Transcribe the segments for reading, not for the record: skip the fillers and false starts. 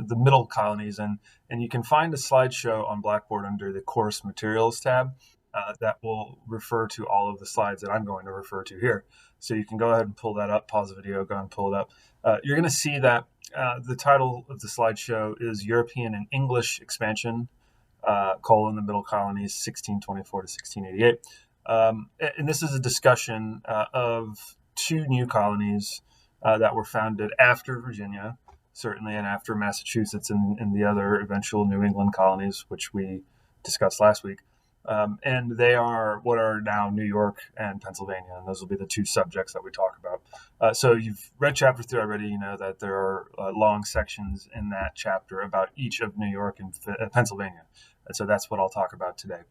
the middle colonies, and you can find a slideshow on Blackboard under the course materials tab that will refer to all of the slides that I'm going to refer to here. So you can go ahead and pull that up, pause the video, go and pull it up. You're going to see that the title of the slideshow is European and English Expansion, the Middle Colonies, 1624 to 1688. And this is a discussion of two new colonies that were founded after Virginia, certainly, and after Massachusetts and the other eventual New England colonies, which we discussed last week. And they are what are now New York and Pennsylvania, and those will be the two subjects that we talk about. So you've read chapter 3 already. You know that there are long sections in that chapter about each of New York and Pennsylvania, and so that's what I'll talk about today.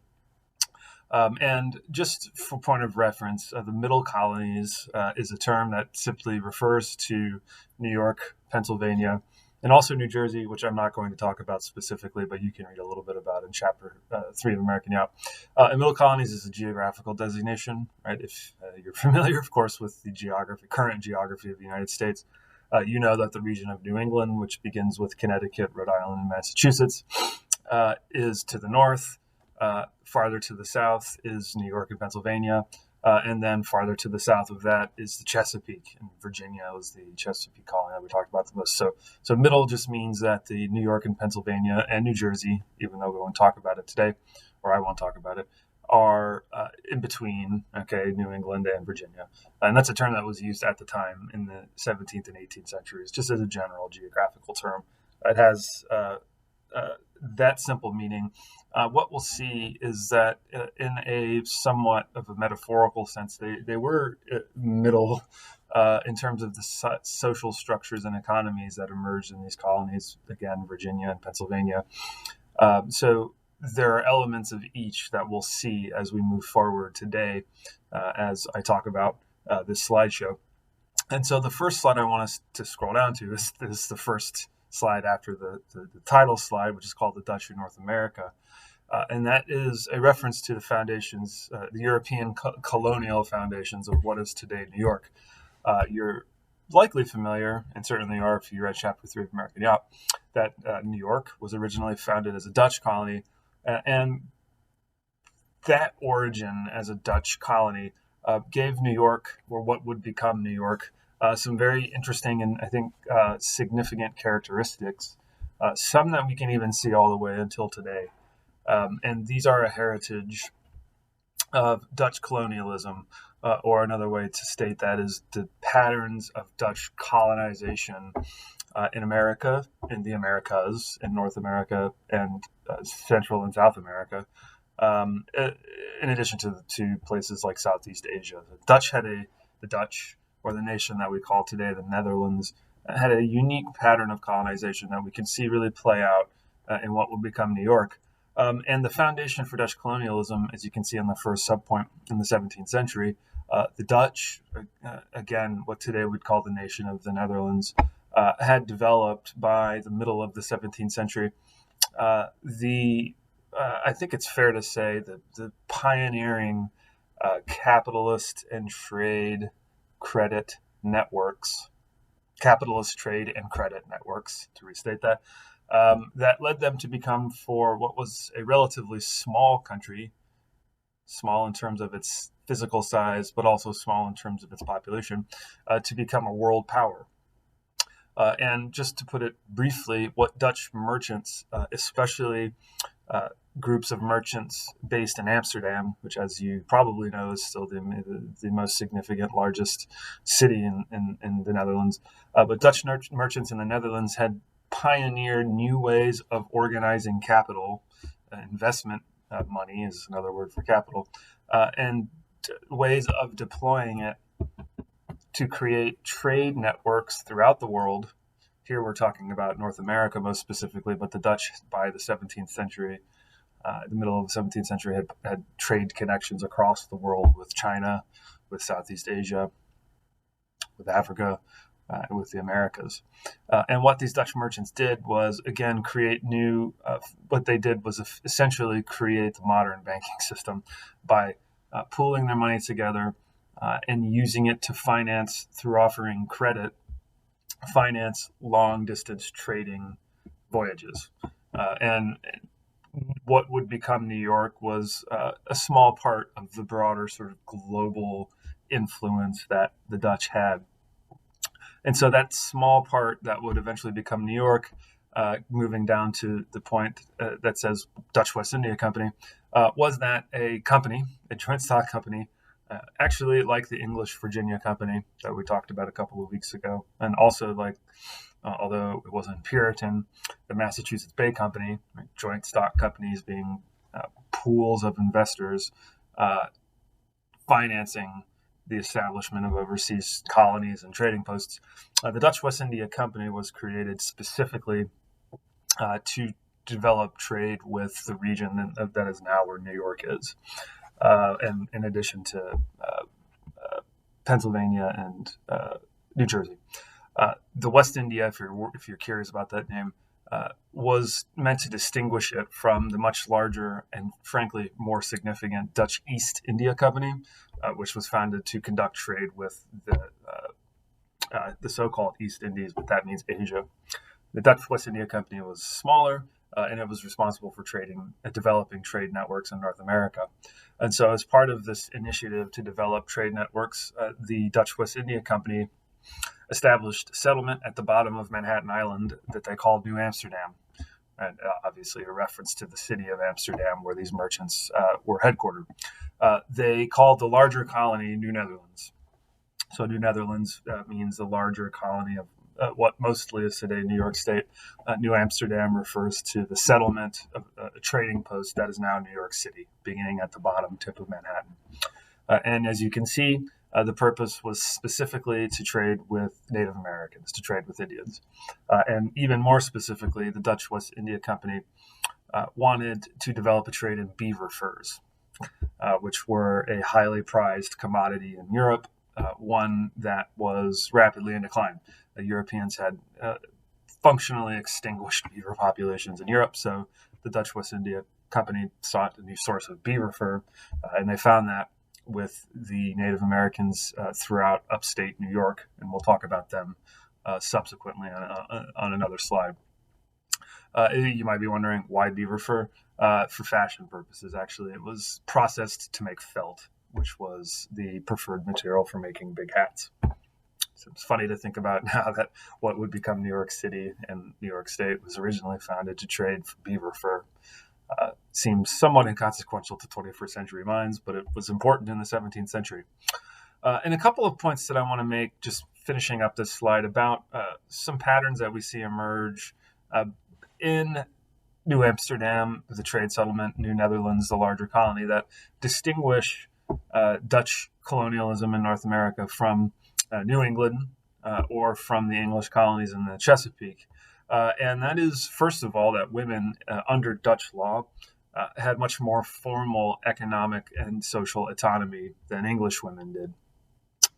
And just for point of reference, the middle colonies is a term that simply refers to New York, Pennsylvania, and also New Jersey, which I'm not going to talk about specifically, but you can read a little bit about in chapter 3 of American Yacht. And middle colonies is a geographical designation, right? If you're familiar, of course, with the current geography of the United States, you know that the region of New England, which begins with Connecticut, Rhode Island, and Massachusetts, is to the north. Farther to the south is New York and Pennsylvania. And then farther to the south of that is the Chesapeake, and Virginia was the Chesapeake colony that we talked about the most. So middle just means that the New York and Pennsylvania and New Jersey, even though we won't talk about it today, or I won't talk about it, are in between, New England and Virginia. And that's a term that was used at the time in the 17th and 18th centuries, just as a general geographical term. It has that simple meaning. What we'll see is that in a somewhat of a metaphorical sense, they were middle in terms of the social structures and economies that emerged in these colonies, again, Virginia and Pennsylvania. So there are elements of each that we'll see as we move forward today, as I talk about this slideshow. And so the first slide I want us to scroll down to is the first slide after the title slide, which is called The Dutch in North America. And that is a reference to the foundations, the European colonial foundations of what is today New York. You're likely familiar, and certainly are if you read chapter 3 of American Yacht, that New York was originally founded as a Dutch colony, and that origin as a Dutch colony gave New York, or what would become New York, some very interesting and I think significant characteristics, some that we can even see all the way until today. And these are a heritage of Dutch colonialism, or another way to state that is the patterns of Dutch colonization in America, in the Americas, in North America, and Central and South America, in addition to places like Southeast Asia. The Dutch, or the nation that we call today the Netherlands, had a unique pattern of colonization that we can see really play out in what will become New York. And the foundation for Dutch colonialism, as you can see on the first subpoint in the 17th century, the Dutch, again, what today we'd call the nation of the Netherlands, had developed by the middle of the 17th century I think it's fair to say that the pioneering capitalist and trade credit networks, capitalist trade and credit networks, to restate that, that led them to become, for what was a relatively small country, small in terms of its physical size, but also small in terms of its population, to become a world power. And just to put it briefly, what Dutch merchants, especially groups of merchants based in Amsterdam, which, as you probably know, is still the most significant, largest city in the Netherlands. But Dutch merchants in the Netherlands had pioneered new ways of organizing capital. Investment money is another word for capital, and ways of deploying it to create trade networks throughout the world. Here we're talking about North America most specifically, but the Dutch by the 17th century, the middle of the 17th century, had trade connections across the world with China, with Southeast Asia, with Africa, and with the Americas. And what these Dutch merchants did was, again, create new, what they did was essentially create the modern banking system by pooling their money together and using it to finance, through offering credit, finance long-distance trading voyages. And what would become New York was a small part of the broader sort of global influence that the Dutch had. And so that small part that would eventually become New York, moving down to the point that says Dutch West India Company, was that a company, a joint stock company, actually like the English Virginia Company that we talked about a couple of weeks ago, and also like, although it wasn't Puritan, the Massachusetts Bay Company, right, joint stock companies being pools of investors financing the establishment of overseas colonies and trading posts. The Dutch West India Company was created specifically to develop trade with the region that is now where New York is, and in addition to Pennsylvania and New Jersey. The West India, if you're curious about that name, was meant to distinguish it from the much larger and frankly more significant Dutch East India Company, which was founded to conduct trade with the so-called East Indies, but that means Asia. The Dutch West India Company was smaller, and it was responsible for developing trade networks in North America. And so as part of this initiative to develop trade networks, the Dutch West India Company established settlement at the bottom of Manhattan Island that they called New Amsterdam, and obviously a reference to the city of Amsterdam where these merchants were headquartered. They called the larger colony New Netherlands. So New Netherlands means the larger colony of what mostly is today New York State. New Amsterdam refers to the settlement of a trading post that is now New York City, beginning at the bottom tip of Manhattan. And as you can see, the purpose was specifically to trade with Native Americans, to trade with Indians. And even more specifically, the Dutch West India Company wanted to develop a trade in beaver furs, which were a highly prized commodity in Europe, one that was rapidly in decline. The Europeans had functionally extinguished beaver populations in Europe, so the Dutch West India Company sought a new source of beaver fur, and they found that with the Native Americans throughout upstate New York, and we'll talk about them subsequently on another slide. You might be wondering why beaver fur? For fashion purposes, actually. It was processed to make felt, which was the preferred material for making big hats. So it's funny to think about now that what would become New York City and New York State was originally founded to trade for beaver fur. Seems somewhat inconsequential to 21st century minds, but it was important in the 17th century. And a couple of points that I want to make, just finishing up this slide, about some patterns that we see emerge in New Amsterdam, the trade settlement, New Netherlands, the larger colony, that distinguish Dutch colonialism in North America from New England or from the English colonies in the Chesapeake. And that is, first of all, that women under Dutch law had much more formal economic and social autonomy than English women did.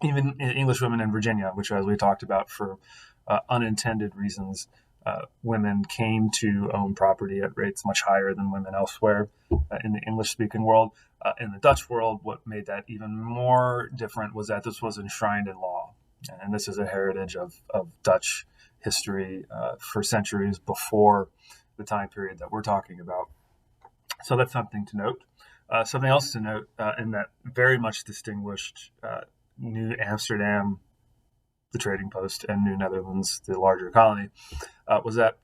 Even English women in Virginia, which, as we talked about, for unintended reasons, women came to own property at rates much higher than women elsewhere in the English-speaking world. In the Dutch world, what made that even more different was that this was enshrined in law. And this is a heritage of Dutch history for centuries before the time period that we're talking about. So that's something to note. Something else to note, and that very much distinguished New Amsterdam, the trading post, and New Netherlands, the larger colony, was that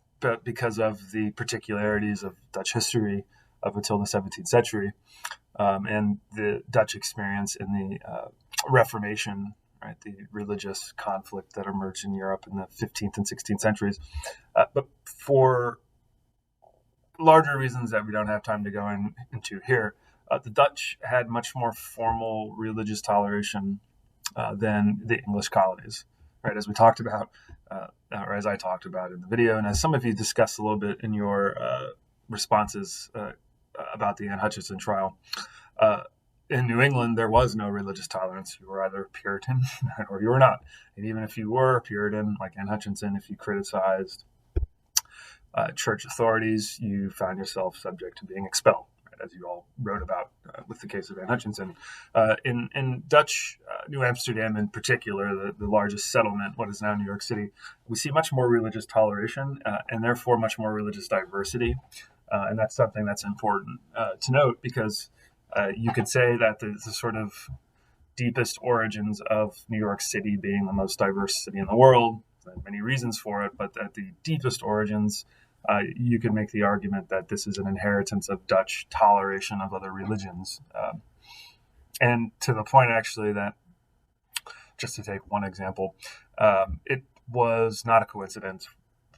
because of the particularities of Dutch history up until the 17th century and the Dutch experience in the Reformation, right, the religious conflict that emerged in Europe in the 15th and 16th centuries. But for larger reasons that we don't have time to go into here, the Dutch had much more formal religious toleration than the English colonies, right? As we talked about, or as I talked about in the video, and as some of you discussed a little bit in your responses about the Anne Hutchinson trial. In New England, there was no religious tolerance. You were either Puritan or you were not. And even if you were Puritan, like Anne Hutchinson, if you criticized church authorities, you found yourself subject to being expelled. as you all wrote about with the case of Van Hutchinson. In Dutch New Amsterdam in particular, the largest settlement, what is now New York City, we see much more religious toleration and therefore much more religious diversity. And that's something that's important to note, because you could say that the sort of deepest origins of New York City being the most diverse city in the world, there are many reasons for it, but at the deepest origins, you can make the argument that this is an inheritance of Dutch toleration of other religions. And to the point, actually, that just to take one example, it was not a coincidence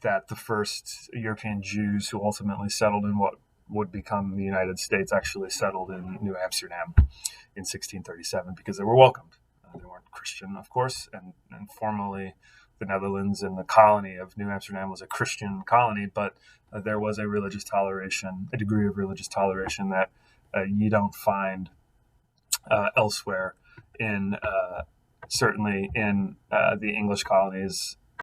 that the first European Jews who ultimately settled in what would become the United States actually settled in New Amsterdam in 1637, because they were welcomed. They weren't Christian, of course, and formally the Netherlands and the colony of New Amsterdam was a Christian colony, but there was a religious toleration, a degree of religious toleration that you don't find elsewhere in certainly in the English colonies